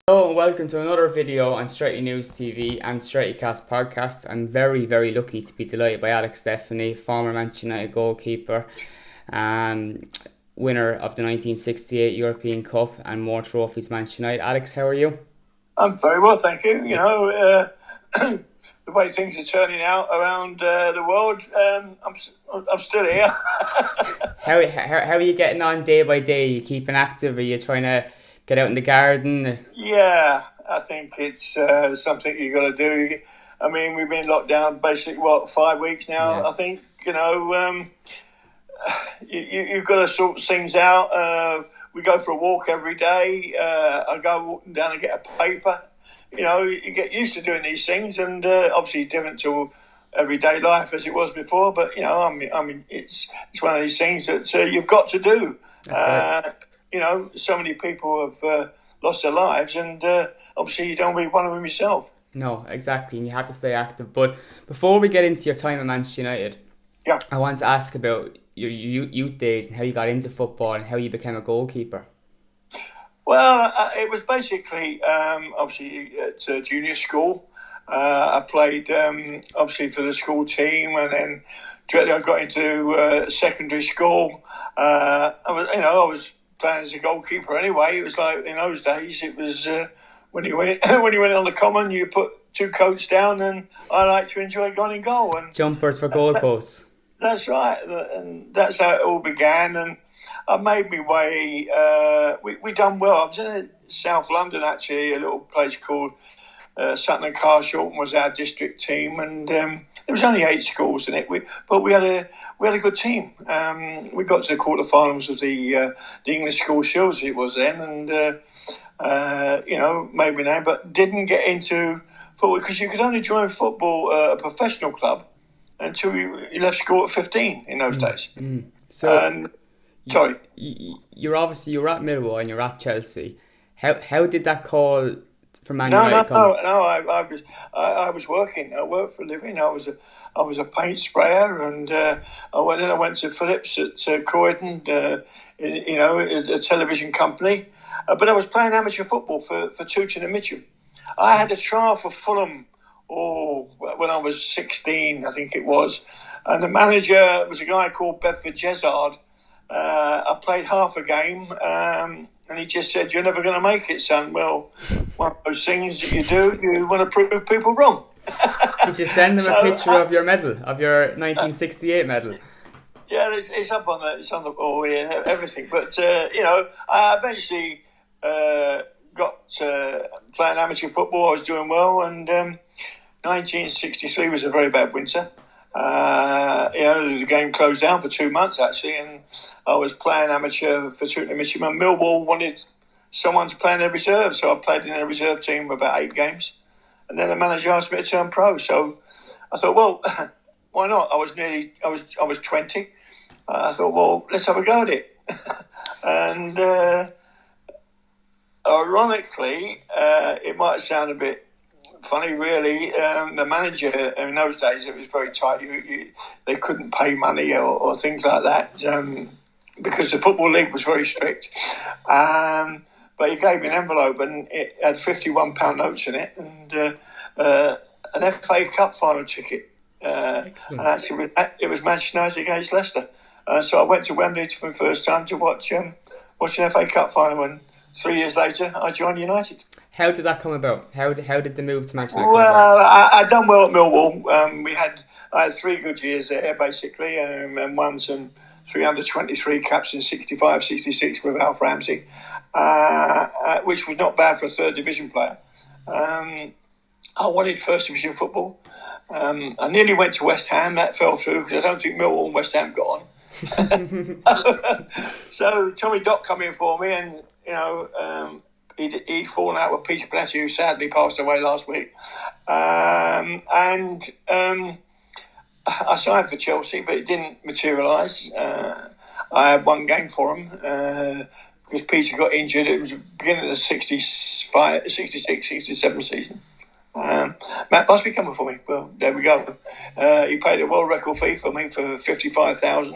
Hello and welcome to another video on Straighty News TV and Straightycast podcast. I'm very, very lucky to be delighted by Alex Stepney, former Manchester United goalkeeper, um, winner of the 1968 European Cup and more trophies Manchester United. Alex, how are you? I'm very well, thank you. The way things are turning out around the world, I'm still here. How are you getting on day by day? Are you keeping active? Are you trying to get out in the garden? Yeah, I think it's something you got to do. I mean, we've been locked down basically 5 weeks now. Yeah. I think you've got to sort things out. We go for a walk every day. I go walking down and get a paper. You get used to doing these things, and obviously different to everyday life as it was before. But it's one of these things that you've got to do. That's right. So many people have lost their lives, and obviously you don't be one of them yourself. No, exactly, and you have to stay active. But before we get into your time at Manchester United, Yeah. I want to ask about your youth days and how you got into football and how you became a goalkeeper. Well, it was basically obviously at junior school. I played obviously for the school team, and then directly I got into secondary school. I was playing as a goalkeeper anyway. It was like in those days. It was when you went when you went on the common, you put two coats down, and I like to enjoy going in goal. And Jumpers for goalposts. that's right, and that's how it all began. And I made my way. We done well. I was in South London actually, a little place called Sutton and Carshalton was our district team, and there was only 8 schools in it. But we had a good team. We got to the quarterfinals of the English School Shields it was then, and made my name, but didn't get into football because you could only join football a professional club until you left school at 15 in those days. So Sorry. you're at Millwall and you're at Chelsea. How did that call for Man No, United come? I was working. I worked for a living. I was a paint sprayer, and I went to Phillips at Croydon. A television company, but I was playing amateur football for Tooting and Mitcham. I had a trial for Fulham. When I was 16, I think it was, and the manager was a guy called Bedford Jezard. I played half a game, and he just said, "You're never going to make it, son." Well, one of those things that you do, you want to prove people wrong. Did you send them a picture of your medal, of your 1968 medal? Yeah, it's up on the wall here, everything. But I eventually got playing amateur football. I was doing well, and 1963 was a very bad winter. The game closed down for 2 months actually, and I was playing amateur for Tooting and Mitcham. And Millwall wanted someone to play in their reserve, so I played in their reserve team for about 8 games, and then the manager asked me to turn pro. So I thought, well, why not? I was 20. I thought, well, let's have a go at it. And ironically, it might sound a bit funny, really. The manager in those days, it was very tight. They couldn't pay money or things like that because the football league was very strict. But he gave me an envelope, and it had £51 notes in it, and an FA Cup final ticket. And actually, it was Manchester United against Leicester. So I went to Wembley for the first time to watch an FA Cup final, and 3 years later, I joined United. How did that come about? How did the move to Manchester Well, come about? I done well at Millwall. I had 3 good years there, basically, and won some 323 caps in 65, 66 with Alf Ramsey, which was not bad for a 3rd division player. I wanted 1st division football. I nearly went to West Ham. That fell through because I don't think Millwall and West Ham got on. So Tommy Dock come in for me, and he'd fallen out with Peter Panetti, who sadly passed away last week. And I signed for Chelsea, but it didn't materialise. I had 1 game for him because Peter got injured. It was the beginning of the 66, 67 season. Matt Busby coming for me. Well, there we go. He paid a world record fee for me for 55,000.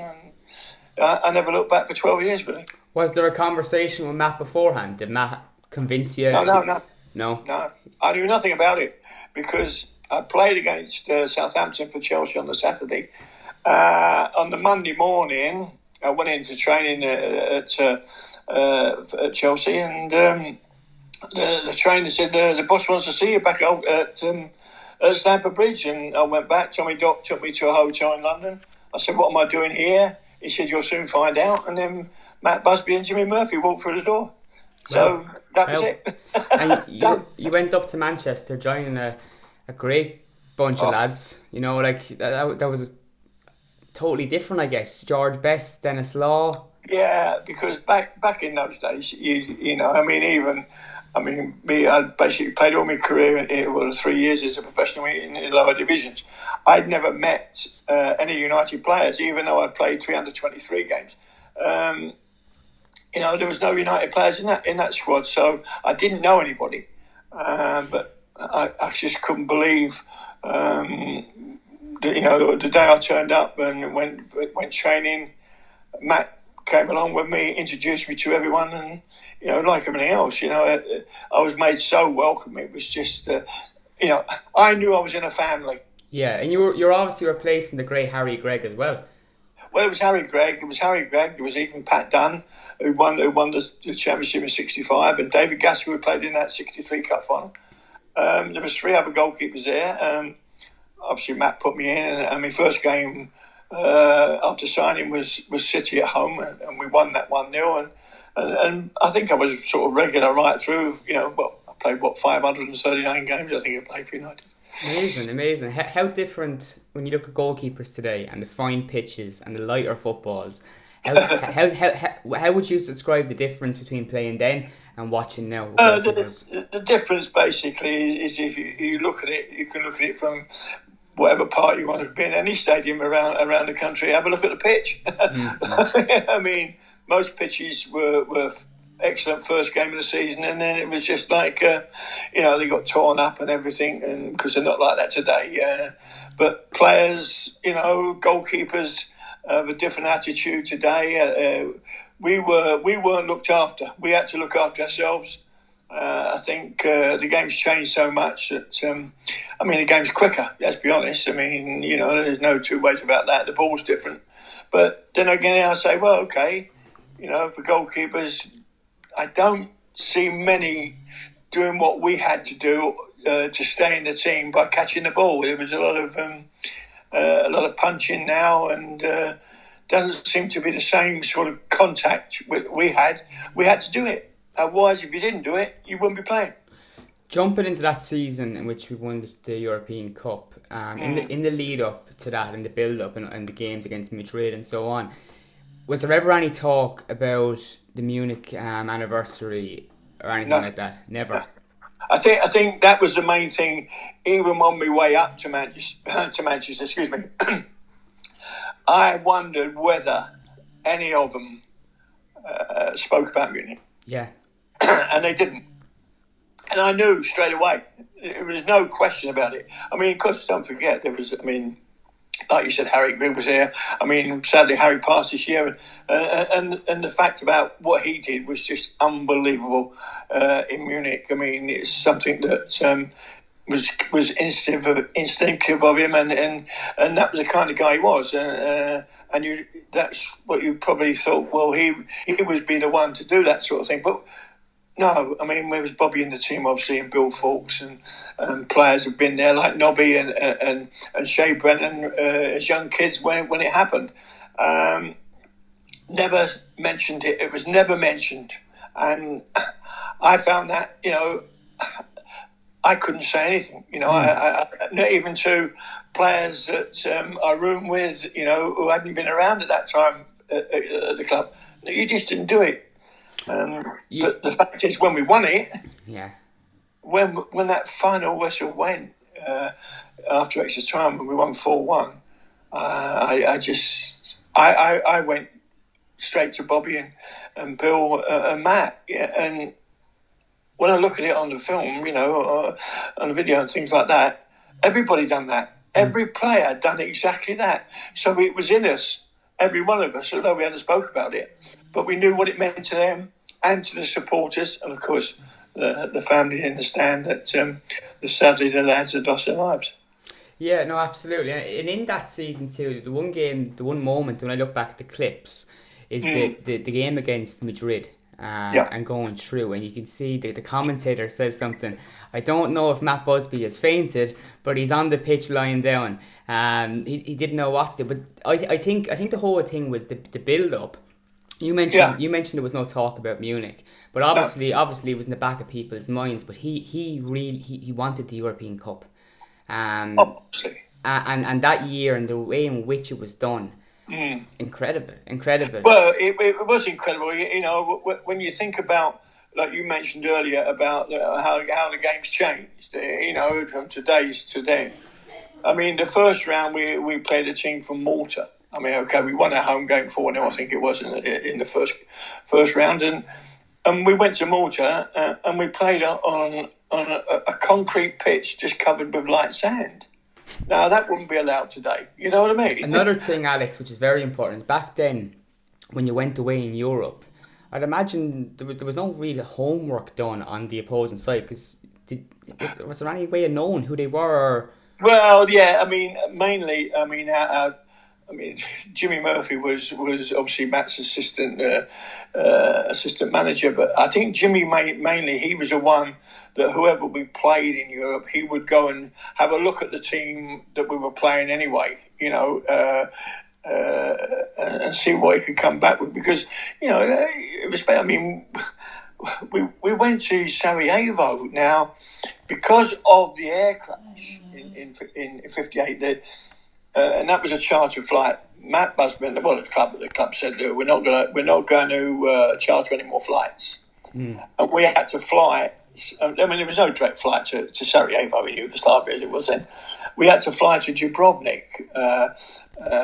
I never looked back for 12 years, really. Was there a conversation with Matt beforehand? Did Matt convince you? No. No. No, I knew nothing about it because I played against Southampton for Chelsea on the Saturday. On the Monday morning, I went into training at Chelsea, and the trainer said the boss wants to see you back at Stamford Bridge, and I went back. Tommy Doc took me to a hotel in London. I said, "What am I doing here?" He said, "You'll soon find out." And then Matt Busby and Jimmy Murphy walked through the door. So that was it. And you went up to Manchester joining a great bunch of lads. You know, like that was totally different, I guess. George Best, Dennis Law. Yeah, because back in those days, you know, I basically played all my career in 3 years as a professional in lower divisions. I'd never met any United players, even though I'd played 323 games. You know, there was no United players in that squad, so I didn't know anybody. But I just couldn't believe, you know, the day I turned up and went training. Matt came along with me, introduced me to everyone, and you know, like everything else, you know, I was made so welcome. It was just, you know, I knew I was in a family. Yeah, and you're obviously replacing the great Harry Gregg as well. Well, it was Harry Gregg. There was even Pat Dunn, who won the championship in '65, and David Gasper, who played in that '63 Cup final. There was 3 other goalkeepers there. Obviously, Matt put me in, and my first game after signing was City at home, and we won that 1-0. And I think I was sort of regular right through. You know, well, I played 539 games. I think I played for United. Amazing. How different when you look at goalkeepers today and the fine pitches and the lighter footballs. How would you describe the difference between playing then and watching now? The difference basically is if you look at it, you can look at it from whatever part you want to be in any stadium around the country. Have a look at the pitch. Mm-hmm. I mean, most pitches were excellent first game of the season, and then it was just like, you know, they got torn up and everything, and because they're not like that today. But players, you know, goalkeepers have a different attitude today. We weren't looked after. We had to look after ourselves. I think the game's changed so much that, I mean, the game's quicker, let's be honest. I mean, you know, there's no two ways about that. The ball's different. But then again, I say, well, okay, you know, for goalkeepers, I don't see many doing what we had to do to stay in the team by catching the ball. There was a lot of punching now, and doesn't seem to be the same sort of contact we had. We had to do it. Otherwise, if you didn't do it, you wouldn't be playing. Jumping into that season in which we won the European Cup, in the lead up to that, in the build up and the games against Madrid and so on, was there ever any talk about the Munich anniversary or anything like that? Never. No. I think that was the main thing. Even on my way up to Manchester, excuse me, I wondered whether any of them spoke about Munich. Yeah. And they didn't. And I knew straight away. There was no question about it. I mean, of course, don't forget, there was, I mean, like you said, Harry Green was here. I mean, sadly, Harry passed this year. And the fact about what he did was just unbelievable in Munich. I mean, it's something that was instinctive of him. And that was the kind of guy he was. And that's what you probably thought, well, he would be the one to do that sort of thing. But no, I mean, there was Bobby in the team, obviously, and Bill Fawkes, and players have been there like Nobby and Shea Brennan as young kids when it happened. Never mentioned it. It was never mentioned. And I found that, you know, I couldn't say anything, you know, I not even to players that I roomed with, you know, who hadn't been around at that time at the club. You just didn't do it. But the fact is, when we won it, when that final whistle went after extra time, when we won 4-1, I went straight to Bobby and Bill and Matt, and when I look at it on the film, you know, on the video and things like that, everybody done that. Every player done exactly that. So it was in us, every one of us, although we hadn't spoke about it, but we knew what it meant to them and to the supporters, and of course the family understand that sadly the lads had lost their lives. Yeah, no, absolutely. And in that season too, the one moment when I look back at the clips is the game against Madrid. And going through, and you can see the commentator says something. I don't know if Matt Busby has fainted, but he's on the pitch lying down. He didn't know what to do. But I think the whole thing was the build up. You mentioned there was no talk about Munich, but obviously it was in the back of people's minds. But he really wanted the European Cup, obviously, and that year and the way in which it was done. Incredible. Well, it was incredible. You know, when you think about, like you mentioned earlier, about how the game's changed. You know, from today's to then. I mean, the first round we played a team from Malta. I mean, okay, we won a home game 4-0, I think it was in the first round, and we went to Malta and we played on a concrete pitch just covered with light sand. Now, that wouldn't be allowed today. You know what I mean? Another thing, Alex, which is very important, back then, when you went away in Europe, I'd imagine there was no real homework done on the opposing side, because was there any way of knowing who they were? Well, yeah, I mean, mainly, Jimmy Murphy was obviously Matt's assistant manager, but I think Jimmy mainly he was the one that whoever we played in Europe, he would go and have a look at the team that we were playing anyway, you know, and see what he could come back with, because you know it was. I mean, we went to Sarajevo now because of the air crash in '58. And that was a charter flight. Matt Busby, well, the club said we're not going to charter any more flights, and we had to fly. I mean, there was no direct flight to Sarajevo in Yugoslavia as it was then. We had to fly to Dubrovnik,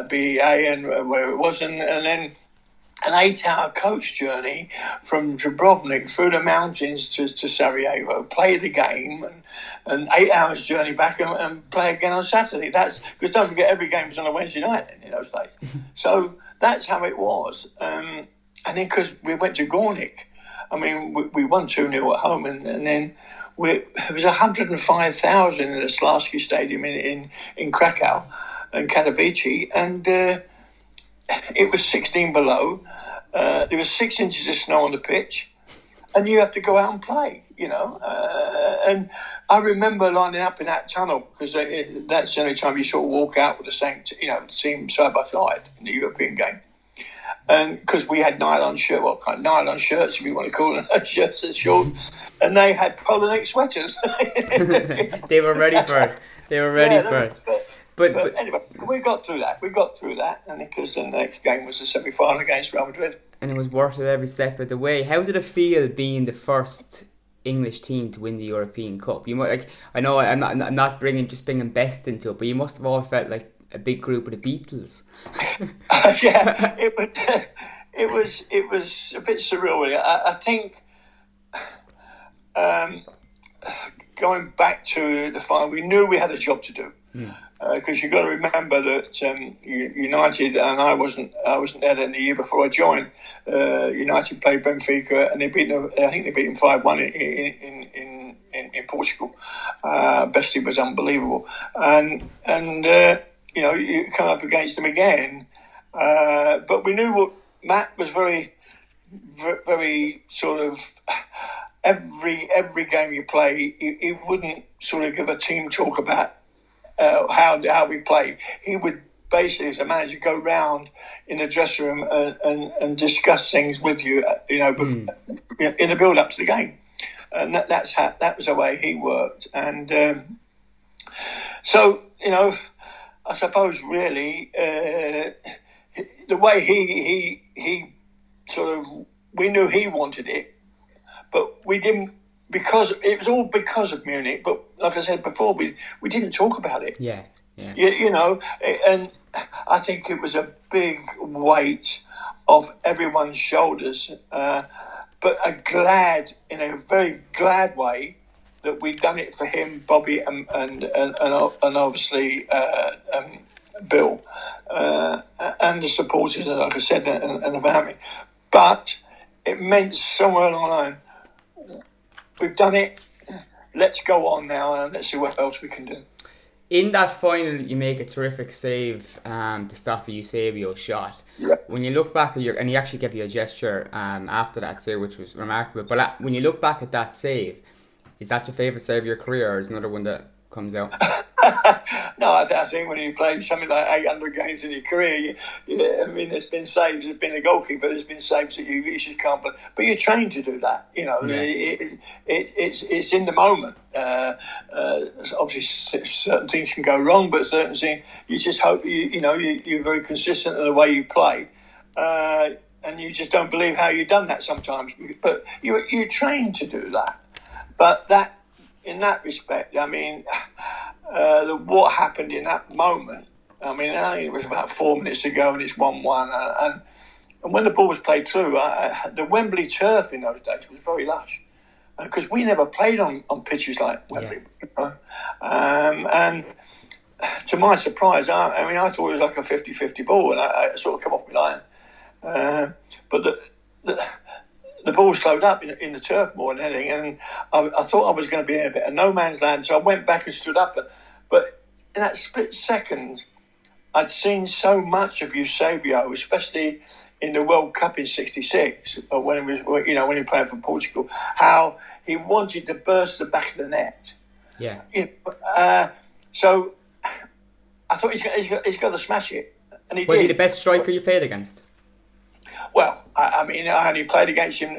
BEA, and where it was, and then an 8-hour coach journey from Dubrovnik through the mountains to Sarajevo, play the game, and 8 hours journey back and play again on Saturday. That's because don't forget every game was on a Wednesday night in those days. So that's how it was. And then because we went to Gornik, I mean, we won 2-0 at home, and then it was 105,000 in the Slavski Stadium in Krakow and Katowice, and it was 16 below. There was 6 inches of snow on the pitch, and you have to go out and play, you know. And I remember lining up in that tunnel because that's the only time you sort of walk out with the same, team side by side in the European game. And because we had nylon shirts, if you want to call them, shirts and shorts, and they had polar neck sweaters. They were ready for it. But anyway, we got through that, and because the next game was the semi-final against Real Madrid. And it was worth it every step of the way. How did it feel being the first English team to win the European Cup? You might I know I'm not bringing best into it, but you must have all felt like a big group of the Beatles. Yeah, it was a bit surreal. Really. I think going back to the final, we knew we had a job to do. Because you've got to remember that United, and I wasn't there then the year before I joined. United played Benfica, and I think they beat them 5-1 in Portugal. Bestie was unbelievable, and you come up against them again. But we knew what Matt was very, very sort of. Every game you play, he wouldn't sort of give a team talk about how we play. He would basically, as a manager, go round in the dressing room and discuss things with you, in the build up to the game, and that was the way he worked. And so I suppose really the way he sort of, we knew he wanted it, but we didn't. Because it was all because of Munich, but like I said before, we didn't talk about it. Yeah. And I think it was a big weight off everyone's shoulders. But in a very glad way, that we'd done it for him, Bobby, and obviously Bill, and the supporters, like I said, and the family. But it meant somewhere along the line, we've done it. Let's go on now and let's see what else we can do. In that final, you make a terrific save to stop a Eusebio shot. Yeah. When you look back at and he actually gave you a gesture after that too, which was remarkable. But when you look back at that save, is that your favourite save of your career, or is another one that comes out? No, I think when you play something like 800 games in your career, I mean, there's been saves. There's been a goalkeeper. There's been saves that you just can't play. But you're trained to do that. Yeah. It's in the moment. Obviously, certain things can go wrong, but certain things you just hope you're very consistent in the way you play, and you just don't believe how you've done that sometimes. But you're trained to do that. But that, in that respect, I mean, what happened in that moment, I mean, it was about 4 minutes ago and it's 1-1. And when the ball was played through, the Wembley turf in those days was very lush. Because we never played on pitches like Wembley. Yeah. And to my surprise, I thought it was like a 50-50 ball and I sort of come off my line. But the ball slowed up in the turf more than anything, and I thought I was going to be in a bit of no man's land, so I went back and stood up. But in that split second, I'd seen so much of Eusebio, especially in the World Cup in '66, when he was playing for Portugal, how he wanted to burst the back of the net. Yeah. So I thought he's got to smash it, and he did. Was he the best striker you played against? Well, I mean, I only played against him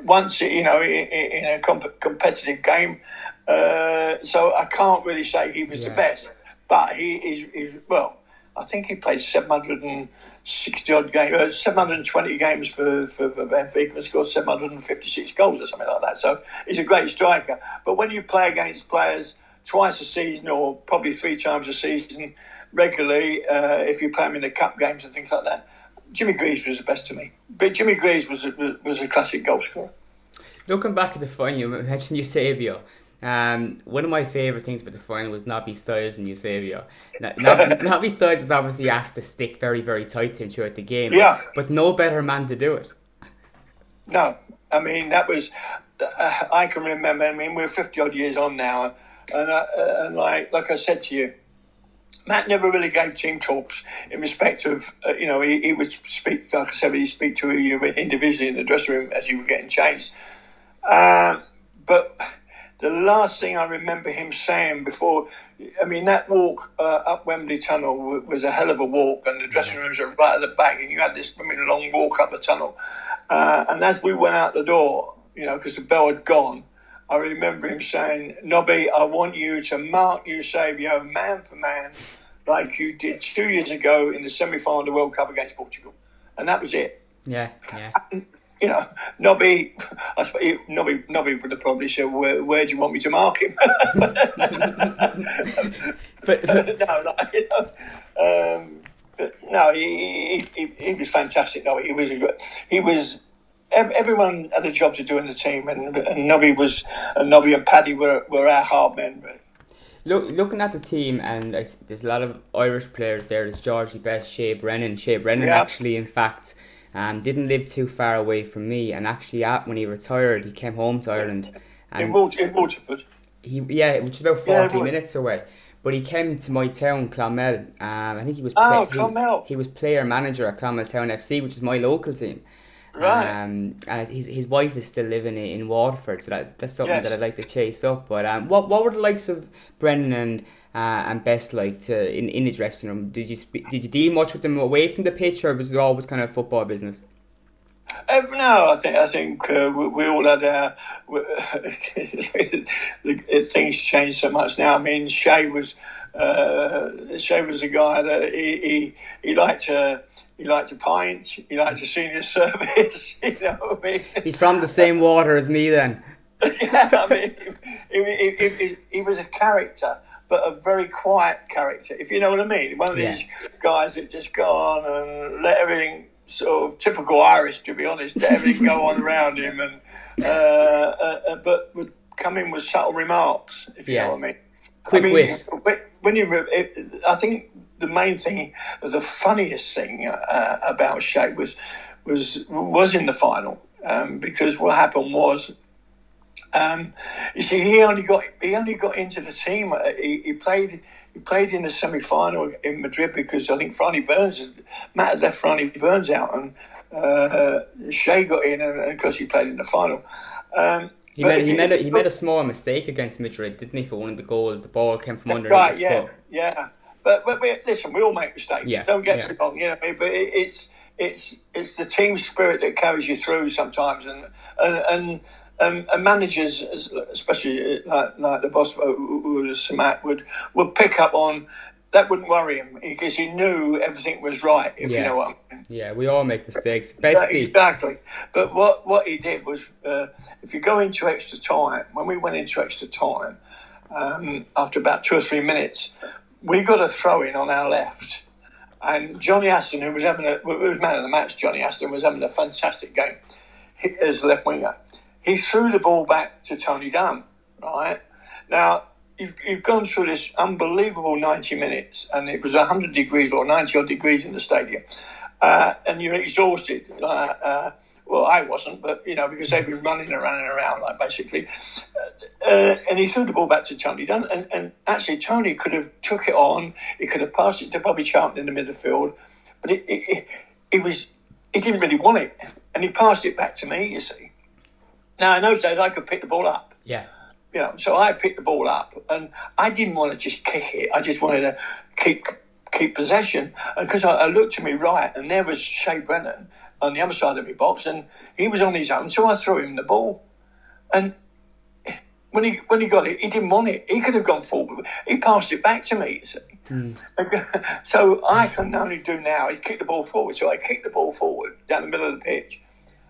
once, in a competitive game. So I can't really say he was the best. But he is well, I think he played 760-odd games, 720 games for Benfica and scored 756 goals or something like that. So he's a great striker. But when you play against players twice a season or probably 3 times a season regularly, if you play them in the cup games and things like that, Jimmy Greaves was the best to me. But Jimmy Greaves was a classic goal scorer. Looking back at the final, you mentioned Eusebio. One of my favourite things about the final was Nobby Stiles and Eusebio. Nobby Stiles was obviously asked to stick very, very tight to him throughout the game. Yeah. But no better man to do it. No. I mean, that was... I can remember, I mean, we're 50-odd years on now, and like I said to you, Matt never really gave team talks in respect of, he would speak, like I said, he'd speak to you individually in the dressing room as you were getting changed. But the last thing I remember him saying before, I mean, that walk up Wembley Tunnel was a hell of a walk, and the dressing rooms are right at the back, and you had this long walk up the tunnel. And as we went out the door, because the bell had gone, I remember him saying, "Nobby, I want you to mark Eusebio man for man like you did 2 years ago in the semi-final of the World Cup against Portugal." And that was it. Yeah. And, Nobby would have probably said, where do you want me to mark him? No, he was fantastic. No, he was. Everyone had a job to do in the team, and Nobby and Paddy were our hard men. Really. Looking at the team, and there's a lot of Irish players there. There's Georgie Best, Shea Brennan. Shea Brennan actually, in fact, didn't live too far away from me. And actually, when he retired, he came home to Ireland. And in Waterford. Which is about 40 minutes away. But he came to my town, Clonmel. I think he was he was player manager at Clonmel Town FC, which is my local team. Right. And his wife is still living in Waterford, so that's something that I'd like to chase up. But what were the likes of Brendan and Best like in the dressing room? Did you deal much with them away from the pitch, or was it always kind of football business? No, I think we all had things changed so much now. I mean, Shea was a guy that he liked to pint, he liked to senior service, you know what I mean? He's from the same water as me then. Yeah, I mean, he was a character, but a very quiet character, if you know what I mean. One of these guys that just go on and let everything, sort of typical Irish, to be honest, let everything go on around him, and but would come in with subtle remarks, if you know what I mean. Quick wit. I think the main thing, the funniest thing about Shea was in the final, because what happened was You see, he only got into the team. He played in the semi-final in Madrid because I think Matt had left Franny Burns out, and Shea got in, and of course he played in the final. He made a small mistake against Madrid, didn't he? For one of the goals, the ball came from underneath his foot. Yeah. But listen, we all make mistakes. Yeah, Don't get me wrong, you know. But it's the team spirit that carries you through sometimes, and managers, especially like the boss who was Samat, would pick up on that. Wouldn't worry him because he knew everything was right. If you know what I mean. Yeah, we all make mistakes. Exactly. But what he did was, if you go into extra time, when we went into extra time, after about 2 or 3 minutes, we got a throw in on our left. And Johnny Aston, who was man of the match, Johnny Aston was having a fantastic game as left winger. He threw the ball back to Tony Dunn, right? Now, you've gone through this unbelievable 90 minutes, and it was 100 degrees or 90 odd degrees in the stadium, and you're exhausted. Well, I wasn't, but, you know, because they've been running around, like, basically. And he threw the ball back to Tony Dunn, and actually Tony could have took it on. He could have passed it to Bobby Charlton in the midfield, but he didn't really want it, and he passed it back to me, you see. Now, in those days, I could pick the ball up. Yeah. You know, so I picked the ball up, and I didn't want to just kick it. I just wanted to keep possession, because I looked to my right, and there was Shea Brennan on the other side of my box, and he was on his own, so I threw him the ball. And when he got it, he didn't want it. He could have gone forward. He passed it back to me, you see. So I can only do now is kick the ball forward. So I kicked the ball forward down the middle of the pitch.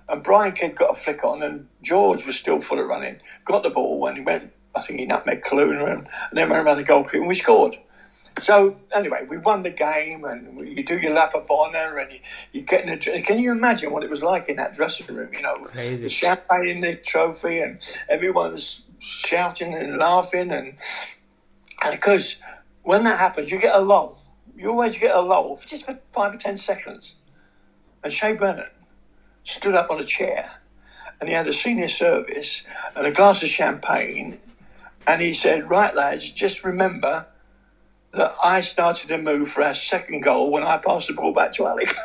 And Brian Kidd got a flick on, and George was still full of running. Got the ball, and he went, I think he nutmegged Kaluna, and then went around the goalkeeper, and we scored. So, anyway, we won the game, and you do your lap of honour, and you get in the... Can you imagine what it was like in that dressing room, you know? Crazy. The champagne, the trophy, and everyone's shouting and laughing, and of course, when that happens, you get a lull. You always get a lull, just for 5 or 10 seconds. And Shea Brennan stood up on a chair, and he had a senior service and a glass of champagne, and he said, "Right, lads, just remember that I started to move for our second goal when I passed the ball back to Alex."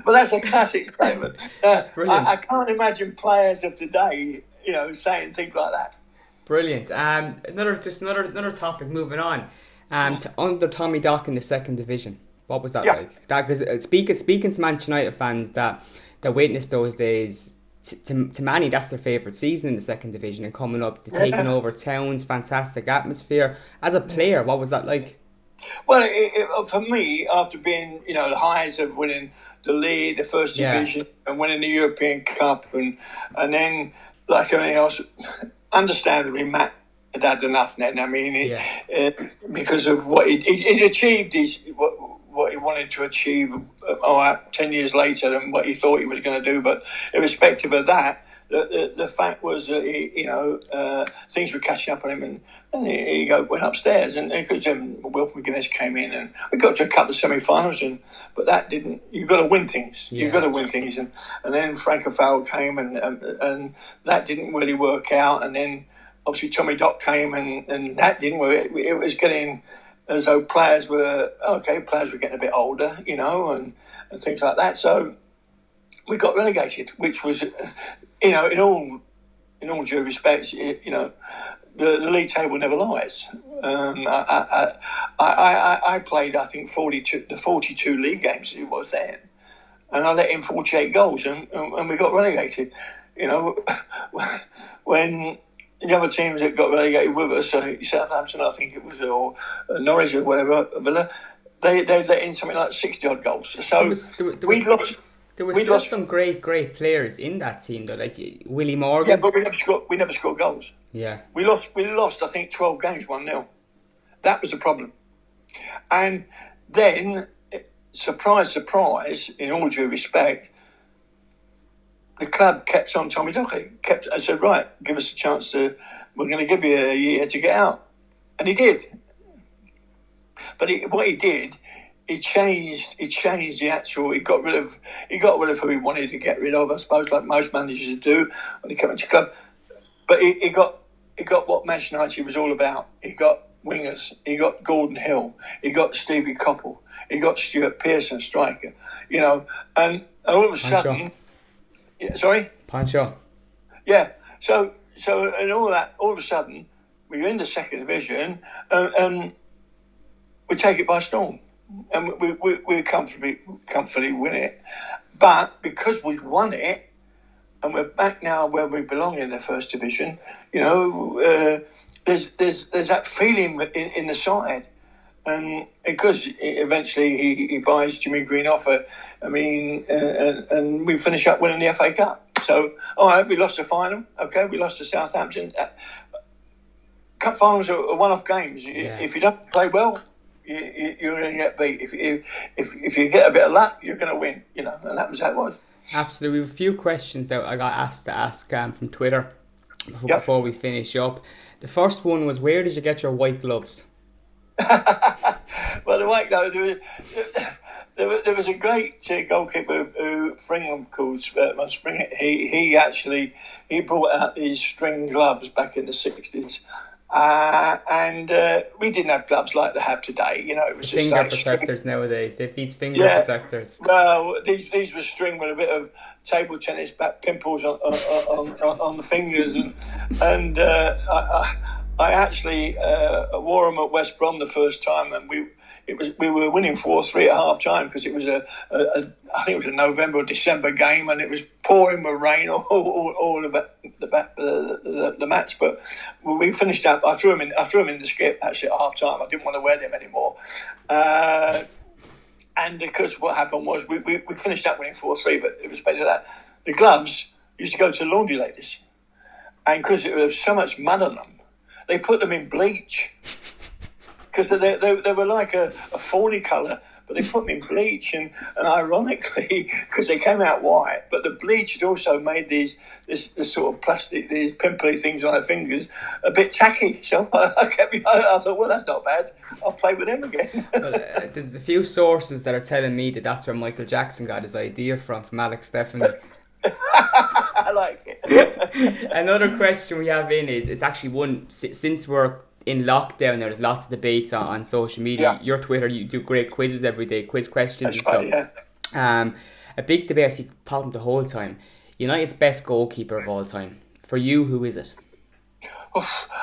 But that's a classic statement. That's brilliant. I can't imagine players of today, you know, saying things like that. Brilliant. Another topic. Moving on. Under Tommy Dock in the second division. What was that like? That because speaking to Manchester United fans that witnessed those days, to many that's their favourite season in the second division, and coming up to taking over towns, fantastic atmosphere. As a player, what was that like? Well, for me, after being, you know, the highs of winning the league, the first division, and winning the European Cup, and then like everything else, understandably, Matt had enough then. I mean, because of what he achieved, what he wanted to achieve 10 years later than what he thought he was going to do. But irrespective of that, the fact was that things were catching up on him, and he went upstairs, and because Wilf McGuinness came in, and we got to a couple of semi-finals, but that didn't. You've got to win things. You've got to win things, and then Franco Fowl came, and that didn't really work out, and then obviously Tommy Dock came, and that didn't work. It was getting as though players were getting a bit older, you know, and things like that. So we got relegated, which was, you know, in all due respects, you know, the league table never lies. I played, I think, 42 league games it was then, and I let in 48 goals, and we got relegated. You know, when the other teams that got relegated with us, Southampton, I think it was, or Norwich or whatever, Villa, they let in something like 60 odd goals. So we lost. There was some great players in that team though, like Willie Morgan. Yeah, but we never scored goals. Yeah. We lost I think 12 games 1-0. That was the problem. And then, surprise, in all due respect, the club kept on Tommy Docherty. I said, right, give us a chance we're going to give you a year to get out. And he did. But what he did, he changed the actual. He got rid of who he wanted to get rid of. I suppose, like most managers do when they come into club. But he got what Manchester United was all about. He got wingers. He got Gordon Hill. He got Stevie Coppell. He got Stuart Pearson, striker. And all of a sudden, sorry, Pancho. Yeah. So and all that. All of a sudden, we're in the second division, and we take it by storm, and we comfortably win it. But because we've won it, and we're back now where we belong in the first division, there's that feeling in the side. And because eventually he buys Jimmy Green off and we finish up winning the FA Cup. So, all right, we lost the final. Okay, we lost to Southampton. Cup finals are one-off games. Yeah. If you don't play well, you're going to get beat. If you get a bit of luck, you're going to win. And that was how it was. Absolutely. We have a few questions that I got asked to ask from Twitter before we finish up. The first one was, where did you get your white gloves? Well, the white gloves, there was a great goalkeeper Fringham called Spring. He brought out these string gloves back in the 60s. And we didn't have gloves like they have today. It was finger protectors nowadays. They have these finger protectors. Well, these were string with a bit of table tennis back pimples on the fingers, and I actually wore them at West Brom the first time, and we were winning 4-3 at half time because it was I think it was a November or December game, and it was pouring with rain all about the match. But we finished up. I threw them in the skip actually at half time. I didn't want to wear them anymore. And because what happened was we finished up winning 4-3, but it was better than that. The gloves used to go to the laundry ladies, and because there was so much mud on them, they put them in bleach. Because they were like a fawny colour, but they put them in bleach, and ironically, because they came out white, but the bleach had also made this sort of plastic, these pimply things on their fingers, a bit tacky. So I thought, well, that's not bad. I'll play with them again. Well, there's a few sources that are telling me that that's where Michael Jackson got his idea from Alex Stepney. I like it. Another question we have in is, it's actually one, since we're in lockdown, there's lots of debates on social media. Yeah. Your Twitter, you do great quizzes every day, quiz questions. That's and stuff. Right, yeah. A big debate I see talking the whole time. United's best goalkeeper of all time. For you, who is it?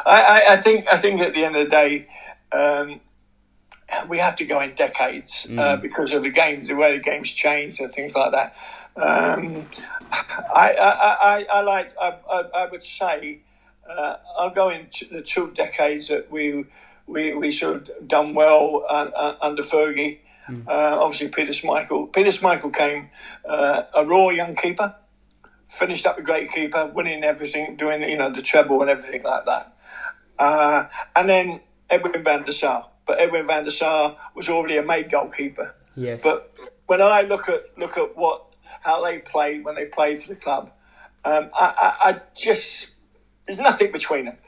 I think at the end of the day, we have to go in decades because of the game, the way the game's changed and things like that. I would say. I'll go into the 2 decades that we sort of done well under Fergie. Obviously, Peter Schmeichel. Peter Schmeichel came a raw young keeper, finished up a great keeper, winning everything, doing the treble and everything like that. And then Edwin van der Sar. But Edwin van der Sar was already a made goalkeeper. Yes. But when I look at how they played when they played for the club, I just. There's nothing between them,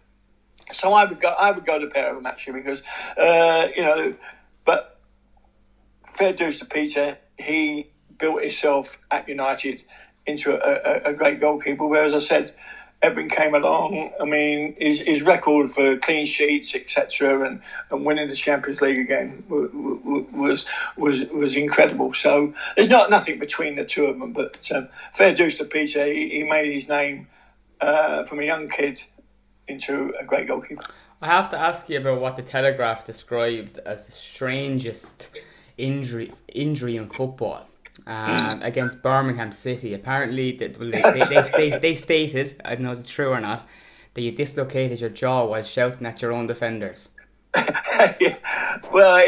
so I would go the pair of them actually because But fair dues to Peter, he built himself at United into a great goalkeeper. Whereas I said, Edwin came along. I mean, his record for clean sheets, etc., and winning the Champions League again was incredible. So there's nothing between the two of them. But fair dues to Peter, he made his name. From a young kid into a great goalkeeper. I have to ask you about what the Telegraph described as the strangest injury in football against Birmingham City. Apparently, they stated, I don't know if it's true or not, that you dislocated your jaw while shouting at your own defenders. Yeah. Well,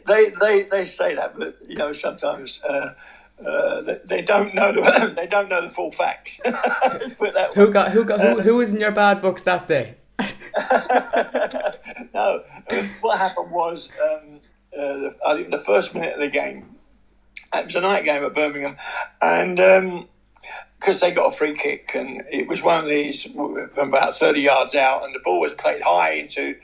they say that, but sometimes. They don't know the full facts. Let's put that who was in your bad books that day? No, what happened was I think the first minute of the game, it was a night game at Birmingham, and because they got a free kick, and it was one of these from about 30 yards out, and the ball was played high into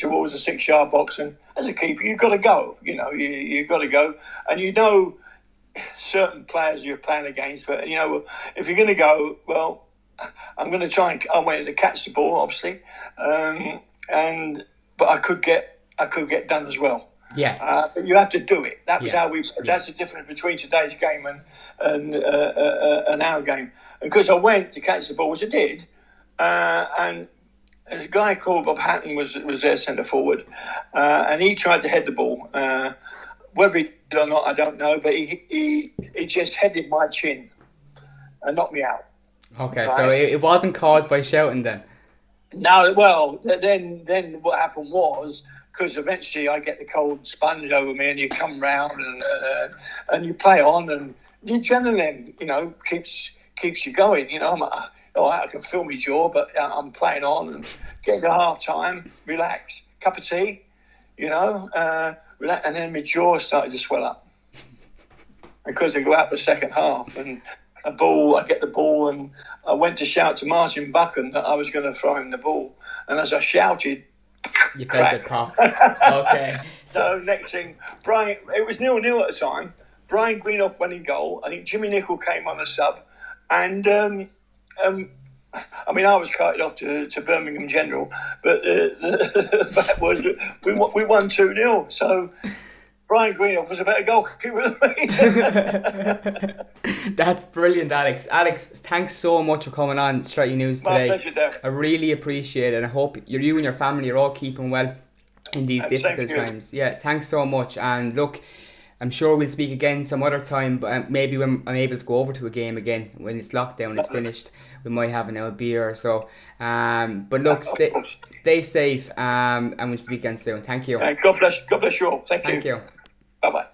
what was a 6-yard box. And as a keeper, you've got to go. You've got to go, and certain players you're playing against. But if you're going to go, well, I'm going to try and I wanted to catch the ball, obviously, but I could get done as well. Yeah, but you have to do it. That was Yeah. how we. That's the difference between today's game and our game. And because I went to catch the ball, which I did, and a guy called Bob Hatton was their centre forward, and he tried to head the ball. Whether he did or not, I don't know. But he just headed my chin and knocked me out. okay, Right. so it wasn't caused by shouting then. No, well, then what happened was, because eventually I get the cold sponge over me, and you come round and you play on, and the adrenaline, keeps you going. I'm like, all right, I can feel my jaw, but I'm playing on and getting to half time, relax, cup of tea, relax, and then my jaw started to swell up because they go out the second half, and I get the ball, and I went to shout to Martin Buchan that I was going to throw him the ball, and as I shouted, You felt it pop. Okay. so next thing, Brian, it was 0-0 at the time. Brian Greenough went in goal. I think Jimmy Nichol came on a sub, and I was carted off to Birmingham General, but the fact was that we won 2-0. So Brian Greenough was a better goalkeeper than me. That's brilliant, Alex. Alex, thanks so much for coming on Straight News My today. pleasure, Dave. I really appreciate it, and I hope you and your family are all keeping well in these And same difficult to you. times. Yeah, thanks so much. And look, I'm sure we'll speak again some other time, but maybe when I'm able to go over to a game again, when it's lockdown, it's finished, we might have a beer or so. But look, stay safe, and we'll speak again soon. Thank you. God bless you all. Thank you. Thank you. Bye-bye.